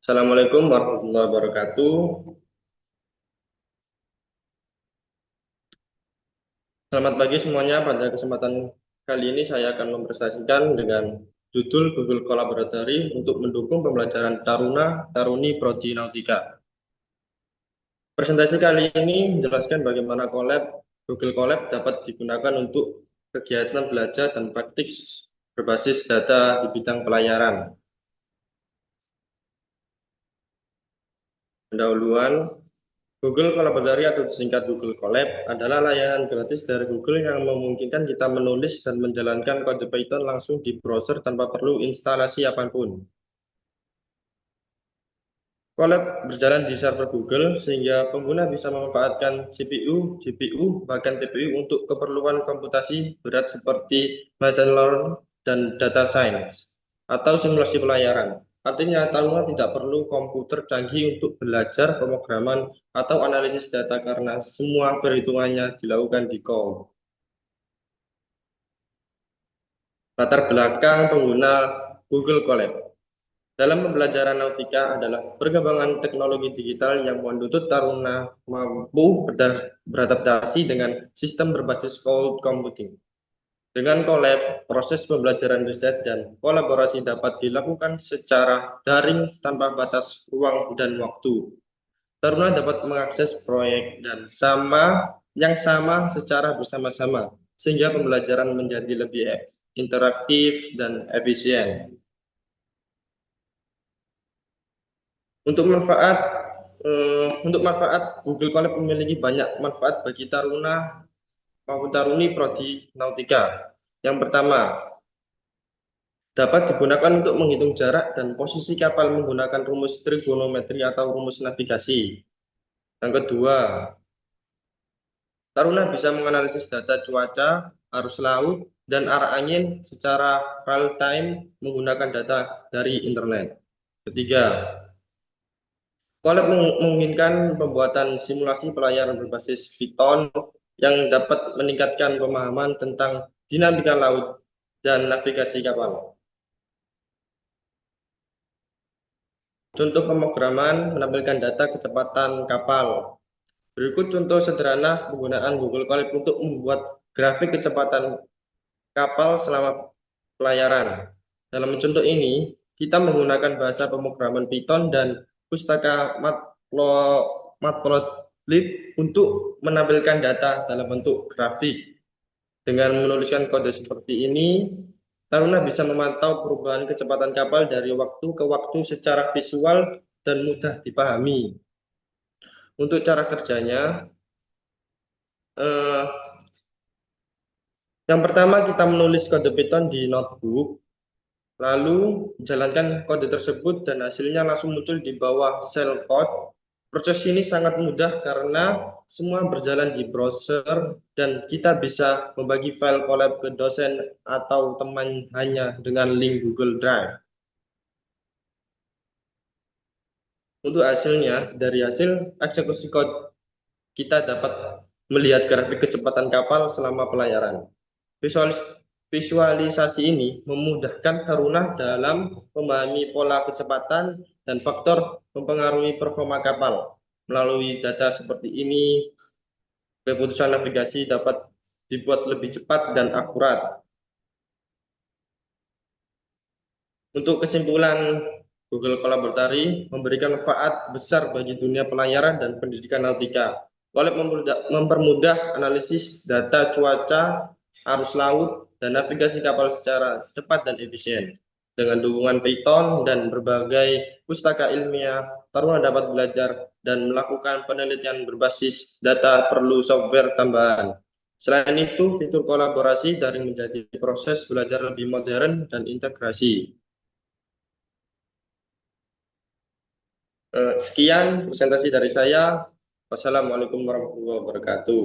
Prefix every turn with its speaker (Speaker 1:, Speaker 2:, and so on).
Speaker 1: Assalamualaikum warahmatullahi wabarakatuh. Selamat pagi semuanya. Pada kesempatan kali ini saya akan mempresentasikan dengan judul Google Collaboratory untuk mendukung pembelajaran Taruna Taruni Prodi Nautika. Presentasi kali ini menjelaskan bagaimana Google Colab dapat digunakan untuk kegiatan belajar dan praktik berbasis data di bidang pelayaran. Pendahuluan, Google Collaboratory atau disingkat Google Colab adalah layanan gratis dari Google yang memungkinkan kita menulis dan menjalankan kode Python langsung di browser tanpa perlu instalasi apapun. Colab berjalan di server Google sehingga pengguna bisa memanfaatkan CPU, GPU, bahkan TPU untuk keperluan komputasi berat seperti machine learning dan data science atau simulasi pelayaran. Artinya, taruna tidak perlu komputer canggih untuk belajar pemrograman atau analisis data karena semua perhitungannya dilakukan di cloud. Latar belakang pengguna Google Colab dalam pembelajaran nautika adalah perkembangan teknologi digital yang menuntut taruna mampu beradaptasi dengan sistem berbasis cloud computing. Dengan Colab, proses pembelajaran riset dan kolaborasi dapat dilakukan secara daring tanpa batas ruang dan waktu. Taruna dapat mengakses proyek dan yang sama secara bersama-sama, sehingga pembelajaran menjadi lebih interaktif dan efisien. Untuk manfaat Google Colab memiliki banyak manfaat bagi taruna maupun taruni prodi nautika. Yang pertama, dapat digunakan untuk menghitung jarak dan posisi kapal menggunakan rumus trigonometri atau rumus navigasi. Yang kedua, taruna bisa menganalisis data cuaca, arus laut, dan arah angin secara real time menggunakan data dari internet. Ketiga, Colab memungkinkan pembuatan simulasi pelayaran berbasis Python yang dapat meningkatkan pemahaman tentang dinamika laut dan navigasi kapal. Contoh pemrograman menampilkan data kecepatan kapal. Berikut contoh sederhana penggunaan Google Colab untuk membuat grafik kecepatan kapal selama pelayaran. Dalam contoh ini, kita menggunakan bahasa pemrograman Python dan pustaka Matplotlib untuk menampilkan data dalam bentuk grafik. Dengan menuliskan kode seperti ini, taruna bisa memantau perubahan kecepatan kapal dari waktu ke waktu secara visual dan mudah dipahami. Untuk cara kerjanya, eh, yang pertama kita menulis kode Python di notebook, lalu jalankan kode tersebut dan hasilnya langsung muncul di bawah shell code. Proses ini sangat mudah karena semua berjalan di browser dan kita bisa membagi file Colab ke dosen atau teman hanya dengan link Google Drive. Untuk hasilnya, dari hasil eksekusi kode, kita dapat melihat grafik kecepatan kapal selama pelayaran. Visualisasi ini memudahkan taruna dalam memahami pola kecepatan dan faktor mempengaruhi performa kapal. Melalui data seperti ini, keputusan navigasi dapat dibuat lebih cepat dan akurat. Untuk kesimpulan, Google Collaboratory memberikan manfaat besar bagi dunia pelayaran dan pendidikan nautika. Colab mempermudah analisis data cuaca, arus laut, dan navigasi kapal secara cepat dan efisien. Dengan dukungan Python dan berbagai pustaka ilmiah, taruna dapat belajar dan melakukan penelitian berbasis data perlu software tambahan. Selain itu, fitur kolaborasi daring menjadi proses belajar lebih modern dan integrasi. Sekian presentasi dari saya. Wassalamualaikum warahmatullahi wabarakatuh.